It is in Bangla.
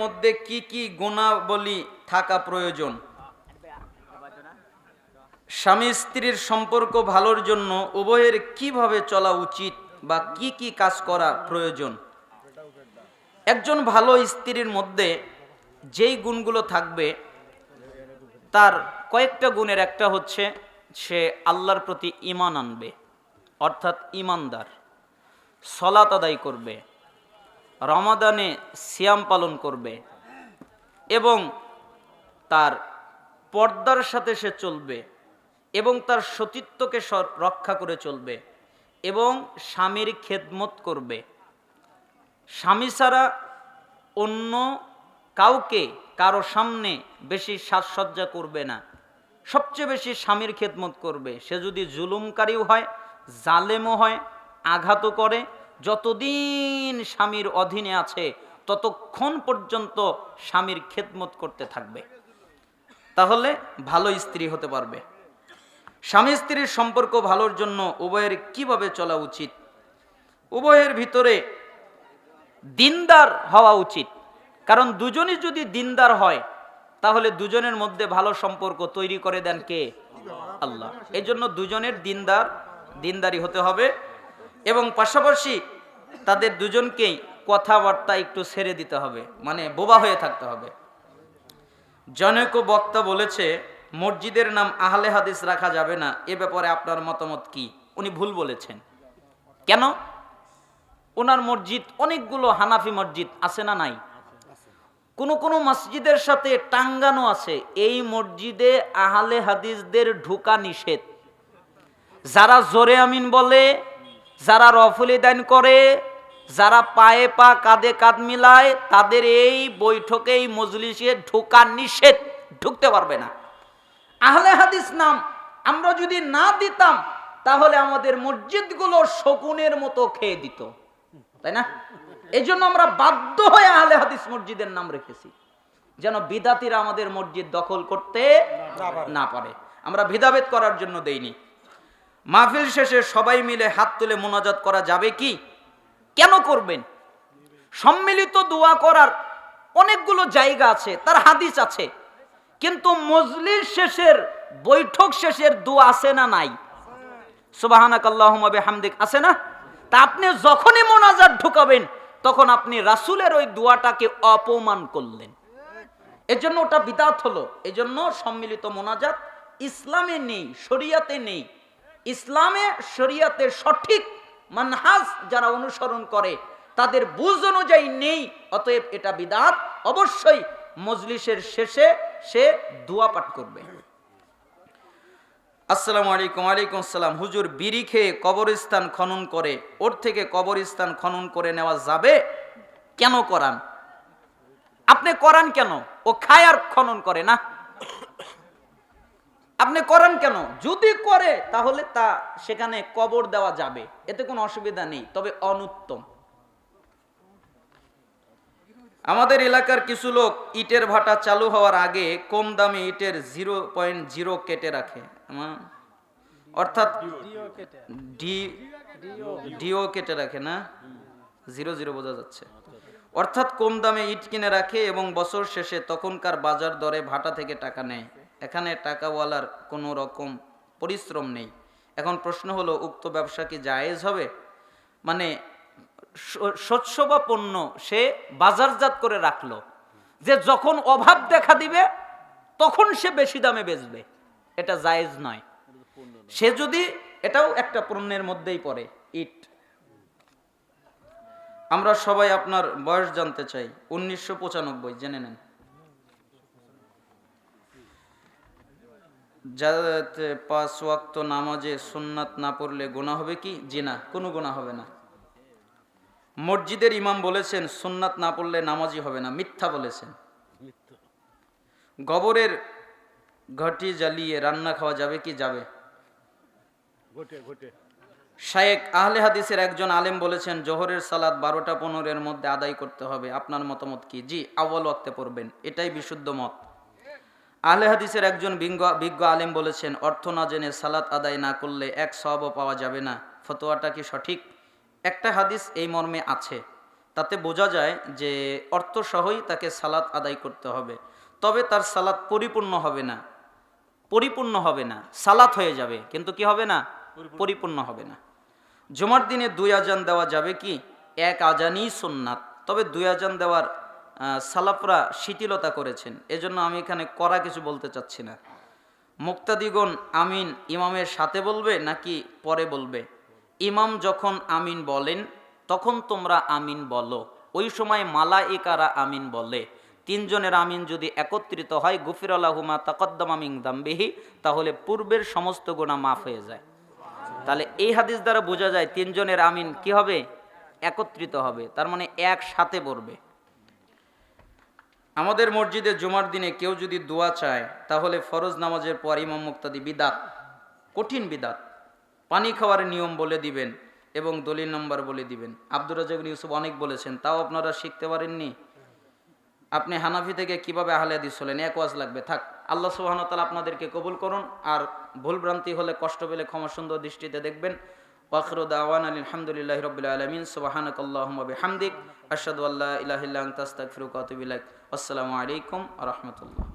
মধ্যে কি কি গুণাবলী থাকা প্রয়োজন? স্বামী স্ত্রীর সম্পর্ক ভালোর জন্য উভয়ের কিভাবে চলা উচিত বা কি কি কাজ করা প্রয়োজন? একজন ভালো স্ত্রীর মধ্যে যেই গুণগুলো থাকবে তার কয়েকটা গুণের একটা হচ্ছে সে আল্লাহর প্রতি ঈমান আনবে, অর্থাৎ ঈমানদার, সালাত আদায় করবে, রমাদানে সিয়াম পালন করবে এবং তার পর্দার সাথে সে চলবে এবং তার সতীত্বকে রক্ষা করে চলবে এবং স্বামীর খেদমত করবে। স্বামী ছাড়া অন্য কাউকে কারো সামনে বেশি সাজসজ্জা করবে না, সবচেয়ে বেশি স্বামীর খেদমত করবে। সে যদি জুলুমকারীও হয়, জালেমও হয়, আঘাতও করে, যতদিন স্বামীর অধীনে আছে ততক্ষণ পর্যন্ত স্বামীর খেদমত করতে থাকবে, তাহলে ভালো স্ত্রী হতে পারবে। স্বামী স্ত্রীর সম্পর্ক ভালোর জন্য উভয়ের কিভাবে চলা উচিত? উভয়ের ভিতরে দিনদার হওয়া উচিত, কারণ দুজনই যদি দিনদার হয় তাহলে দুজনের মধ্যে ভালো সম্পর্ক তৈরি করে দেন কে? আল্লাহ। এই জন্য দুজনের দিনদারি হতে হবে এবং পাশাপাশি তাদের দুজনকেই কথাবার্তা একটু ছেড়ে দিতে হবে, মানে বোবা হয়ে থাকতে হবে। জনৈক বক্তা বলেছে মসজিদের নাম আহলে হাদিস রাখা যাবে না, এ ব্যাপারে আপনার মতামত কি? উনি ভুল বলেছেন। কেন? ওনার মসজিদ অনেকগুলো হানাফি মসজিদ আছে না নাই? কোন মসজিদের সাথে টাঙ্গানো আছে এই মসজিদে আহলে হাদিসদের ঢোকা নিষেধ। যারা জোরে আমিন বলে, যারা রফুল দান করে, যারা পায়ে পা কাঁধে কাঁধ মিলায়, তাদের এই বৈঠকে এই মজলিসে ঢোকা নিষেধ, ঢুকতে পারবে না। আহলে হাদিস নাম আমরা যদি না দিতাম তাহলে আমাদের মসজিদগুলো শকুনের মতো খেয়ে দিত, তাই না? এই জন্য আমরা বাধ্য হয়ে আহলে হাদিস মসজিদের নাম রেখেছি, যেন বিদাতিরা আমাদের মসজিদ দখল করতে না পারে। আমরা ভেদাভেদ করার জন্য দেইনি। মাহফিল শেষে সবাই মিলে হাত তুলে মোনাজাত করা যাবে কি? কেন করবেন? সম্মিলিত দোয়া করার অনেকগুলো জায়গা আছে, তার হাদিস আছে, কিন্তু মজলিস শেষের, বৈঠক শেষের দোয়া আছে না নাই? সুবহানাকাল্লাহুম্মা বিহামদিক আছে না? তা আপনি যখনই মোনাজাত ঢুকাবেন তখন আপনি রাসূলের ওই দোয়াটাকে অপমান করলেন, এজন্য ওটা বিদআত হলো। এজন্য সম্মিলিত মোনাজাত ইসলামে নেই, শরিয়াতে নেই। ইসলামে শরিয়াতে সঠিক মানহাজ যারা অনুসরণ করে তাদের বুঝ অনুযায়ী নেই, অতএব এটা বিদআত। অবশ্যই মজলিসের শেষে সে দোয়া পাঠ করবে। আসসালামু আলাইকুম। ওয়ালাইকুম আসসালাম। হুজুর, বিড়ি খেয়ে কবরস্থান খনন করে, ওর থেকে কবরস্থান খনন করে নেওয়া যাবে? কেন করান? আপনি করান কেন? ও খায় আর খনন করে না, আপনি করেন কেন? যদি করে তাহলে তা সেখানে কবর দেওয়া যাবে, এতে কোনো অসুবিধা নেই, তবে অনুত্তম। আমাদের এলাকার কিছু লোক ইটের ভাটা চালু হওয়ার আগে কম দামে ইটের 0.0 কেটে রাখে, অর্থাৎ ডিও কেটে রাখে না, 00 বোঝা যাচ্ছে, অর্থাৎ কম দামে ইট কিনে রাখে এবং বছর শেষে তখনকার বাজার দরে ভাটা থেকে টাকা নেয়। এখানে টাকাওয়ালার কোনো রকম পরিশ্রম নেই। এখন প্রশ্ন হলো, উক্ত ব্যবসা কি জায়েজ হবে? মানে শস্য বা পণ্য সে বাজারজাত করে রাখলো, যে যখন অভাব দেখা দিবে তখন সে বেশি দামে বেচবে, এটা জায়েজ নয়। সে যদি, এটাও একটা পণ্যের মধ্যেই পড়ে ইট। আমরা সবাই আপনার বয়স জানতে চাই। 1995, জেনে নেন। যাতে 5 ওয়াক্ত নামাজে সুন্নাত না পড়লে গুনাহ হবে কি? জি না, কোনো গুনাহ হবে না। মসজিদের ইমাম বলেছেন সুন্নাত না পড়লে নামাজি হবে না, মিথ্যা বলেছেন। গোবরের ঘটি জ্বালিয়ে রান্না খাওয়া যাবে কি? যাবে। শায়েখ আহলে হাদিসের একজন আলেম বলেছেন জোহরের সালাত 12টা 15-এর মধ্যে আদায় করতে হবে। আপনার মতামত কি? জি, আউয়াল ওয়াক্তে পড়বেন, এটাই বিশুদ্ধ মত। আহলে হাদিসের একজন বিজ্ঞ আলেম বলেছেন অর্থ না জেনে সালাত আদায় না করলে এক সওয়াবও পাওয়া যাবে না। ফতোয়াটা কি সঠিক? একটা হাদিস এই মর্মে আছে, তাতে বোঝা যায় যে অর্থসহই তাকে সালাত আদায় করতে হবে, তবে তার সালাত পরিপূর্ণ হবে না, সালাত হয়ে যাবে কিন্তু কি হবে না, পরিপূর্ণ হবে না। জুমার দিনে 2 আজান দেওয়া যাবে কি? 1 আজানই সুন্নাত, তবে 2 আজান দেওয়ার সালাফরা শিথিলতা করেছেন, এজন্য আমি এখানে করা কিছু বলতে চাচ্ছি না। মুক্তাদিগণ আমিন ইমামের সাথে বলবে নাকি পরে বলবে? ইমাম যখন আমিন বলেন তখন তোমরা আমিন বলো, ওই সময় মালায়েকারা আমিন বলে। 3 জনের আমিন যদি একত্রিত হয় গুফিরাল্লাহু মা তাকদ্দামা মিন যামবিহি, তাহলে পূর্বের সমস্ত গুনাহ মাফ হয়ে যায়। তাহলে এই হাদিস দ্বারা বোঝা যায় 3 জনের আমিন কি হবে? একত্রিত হবে, তার মানে একসাথে পড়বে। আমাদের মসজিদে জুমার দিনে কেউ যদি দোয়া চায় তাহলে ফরজ নামাজের পর ইমাম মুক্তাদি বিদাত, কঠিন বিদাত। পানি খাওয়ার নিয়ম বলে দিবেন এবং দলিল নম্বর বলে দিবেন। আব্দুর রাজ্জাক ইউসুফ অনেক বলেছেন, তাও আপনারা শিখতে পারেননি। আপনি হানাফি থেকে কিভাবে আহলে হাদিস হলেন? 1 ওয়াজ লাগবে, থাক। আল্লাহ সুবহানাহু ওয়া তাআলা আপনাদেরকে কবুল করুন, আর ভুল ভ্রান্তি হলে কষ্ট পেলে ক্ষমা সুন্দর দৃষ্টিতে দেখবেন। ওয়াখিরু দাওয়ানা আলহামদুলিল্লাহি রাব্বিল আলামিন, সুবহানাকাল্লাহুম্মা বিহামদিক, আশহাদু আল্লা ইলাহা ইল্লা আনতা আস্তাগফিরুকা ওয়া আতুবু ইলাইক। আসসালামু আলাইকুম ওয়া রাহমাতুল্লাহ।